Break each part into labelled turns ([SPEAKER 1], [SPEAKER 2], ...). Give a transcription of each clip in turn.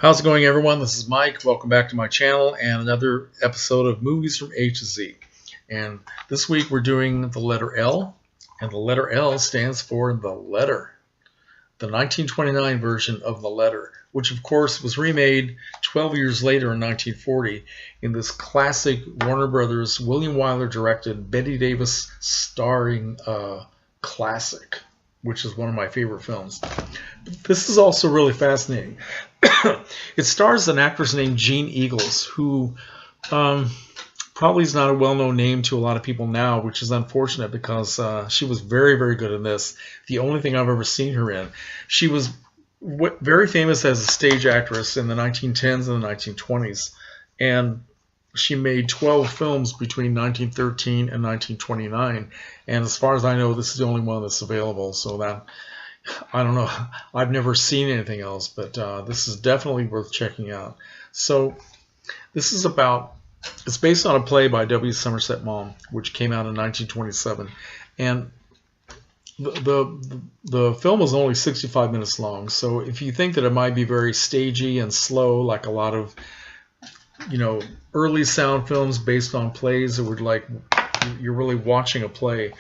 [SPEAKER 1] How's it going, everyone? This is Mike. Welcome back to my channel and another episode of Movies from A to Z. And this week we're doing the letter L, and the letter L stands for The Letter, the 1929 version of The Letter, which of course was remade 12 years later in 1940 in this classic Warner Brothers, William Wyler directed, Bette Davis starring classic, which is one of my favorite films. This is also really fascinating. It stars an actress named Jeanne Eagles, who probably is not a well-known name to a lot of people now, which is unfortunate because she was very, very good in this. The only thing I've ever seen her in. She was very famous as a stage actress in the 1910s and the 1920s, and she made 12 films between 1913 and 1929, and as far as I know, this is the only one that's available, so that, I don't know, I've never seen anything else, but this is definitely worth checking out. So this is it's based on a play by W. Somerset Maugham, which came out in 1927, and the film is only 65 minutes long, so if you think that it might be very stagey and slow, like a lot of, you know, early sound films based on plays, it would like you're really watching a play,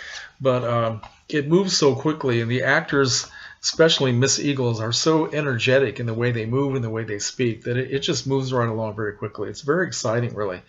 [SPEAKER 1] but it moves so quickly, and the actors, especially Miss Eagles, are so energetic in the way they move and the way they speak that it just moves right along very quickly. It's very exciting, really.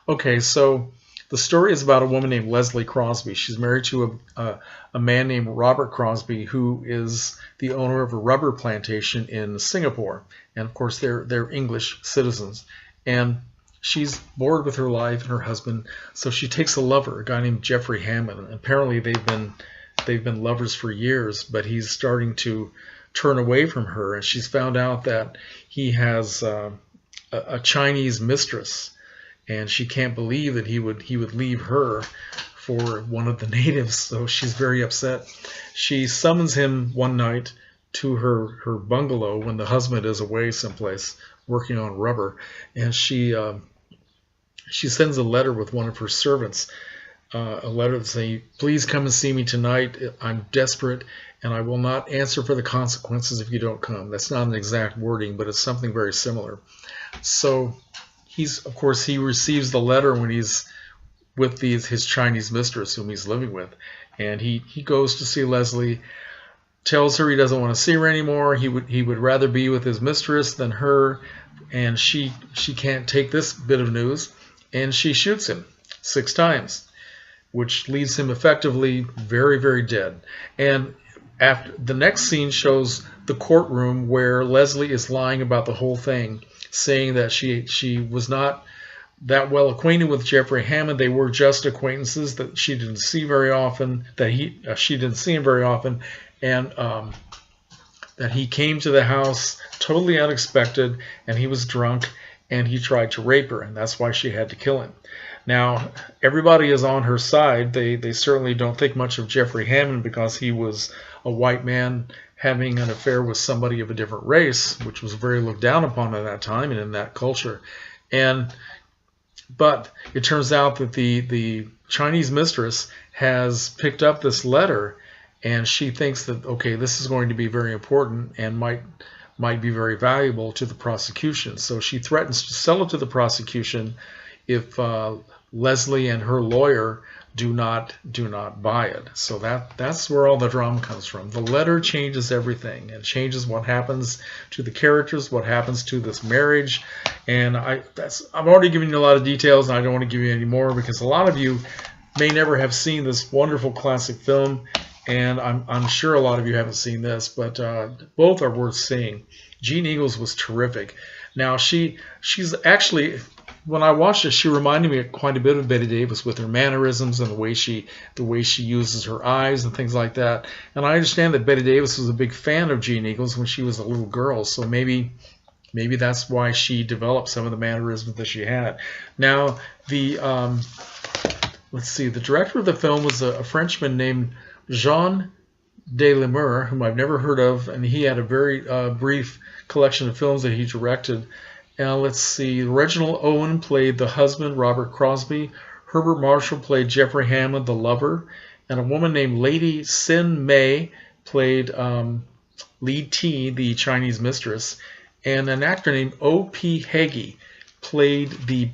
[SPEAKER 1] Okay, so the story is about a woman named Leslie Crosby. She's married to a man named Robert Crosby, who is the owner of a rubber plantation in Singapore, and of course they're English citizens, and she's bored with her life and her husband, so she takes a lover, a guy named Jeffrey Hammond. Apparently they've been lovers for years, but he's starting to turn away from her, and she's found out that he has a Chinese mistress, and she can't believe that he would leave her for one of the natives, so she's very upset. She summons him one night to her bungalow when the husband is away someplace working on rubber, and she sends a letter with one of her servants, a letter saying, "Please come and see me tonight. I'm desperate, and I will not answer for the consequences if you don't come." That's not an exact wording, but it's something very similar. So of course, he receives the letter when he's with his Chinese mistress, whom he's living with, and he goes to see Leslie, tells her he doesn't want to see her anymore. He would rather be with his mistress than her, and she can't take this bit of news, and she shoots him 6 times, which leaves him effectively very, very dead. And after the next scene shows the courtroom where Leslie is lying about the whole thing, saying that she was not that well acquainted with Jeffrey Hammond. They were just acquaintances, that she didn't see very often, that she didn't see him very often, and that he came to the house totally unexpected, and he was drunk, and he tried to rape her, and that's why she had to kill him. Now, everybody is on her side. They certainly don't think much of Jeffrey Hammond because he was a white man having an affair with somebody of a different race, which was very looked down upon at that time and in that culture. But it turns out that the Chinese mistress has picked up this letter, and she thinks that, okay, this is going to be very important and might be very valuable to the prosecution. So she threatens to sell it to the prosecution if Leslie and her lawyer do not buy it. So that's where all the drama comes from. The letter changes everything. It changes what happens to the characters, what happens to this marriage, and I've already given you a lot of details, and I don't want to give you any more because a lot of you may never have seen this wonderful classic film, and I'm sure a lot of you haven't seen this, but both are worth seeing. Jeanne Eagles was terrific. Now she's actually, when I watched it, she reminded me quite a bit of Bette Davis with her mannerisms and the way she uses her eyes and things like that. And I understand that Bette Davis was a big fan of Jeanne Eagles when she was a little girl, so maybe that's why she developed some of the mannerisms that she had. Now, let's see, the director of the film was a Frenchman named Jean Eagels, whom I've never heard of, and he had a very brief collection of films that he directed. Let's see, Reginald Owen played the husband, Robert Crosby. Herbert Marshall played Jeffrey Hammond, the lover. And a woman named Lady Sin Mei played Li Ti, the Chinese mistress. and an actor named O.P. Hagee played the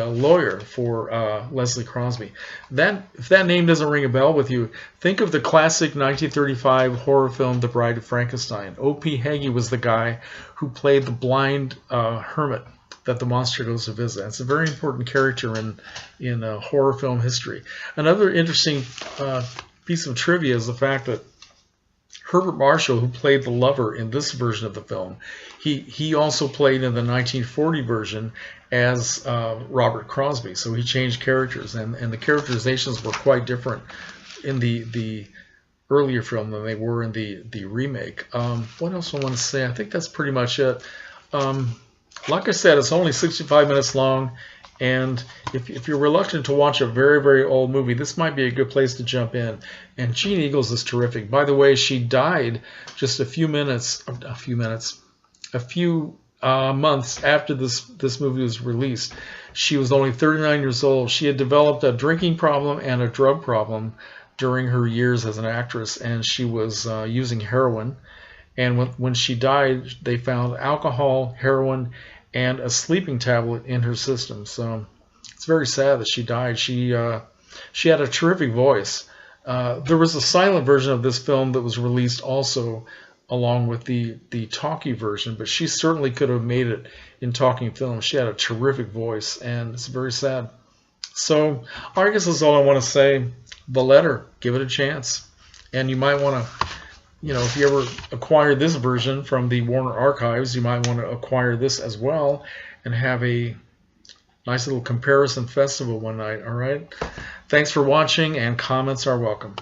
[SPEAKER 1] lawyer for Leslie Crosby. If that name doesn't ring a bell with you, think of the classic 1935 horror film The Bride of Frankenstein. O.P. Hagee was the guy who played the blind hermit that the monster goes to visit. It's a very important character in horror film history. Another interesting piece of trivia is the fact that Herbert Marshall, who played the lover in this version of the film, he also played in the 1940 version as Robert Crosby. So he changed characters, and the characterizations were quite different in the earlier film than they were in the remake. What else do I want to say? I think that's pretty much it. Like I said, it's only 65 minutes long, and if you're reluctant to watch a very, very old movie, this might be a good place to jump in. And Jeanne Eagles is terrific. By the way, she died just a few months after this movie was released. She was only 39 years old. She had developed a drinking problem and a drug problem during her years as an actress, and she was using heroin. And when she died, they found alcohol, heroin, and a sleeping tablet in her system. So it's very sad that she died. She had a terrific voice. There was a silent version of this film that was released also along with the talkie version, but she certainly could have made it in talking film. She had a terrific voice, and it's very sad. So I guess that's all I want to say. The Letter, give it a chance. And you might want to, if you ever acquire this version from the Warner Archives, you might want to acquire this as well and have a nice little comparison festival one night. All right. Thanks for watching, and comments are welcome.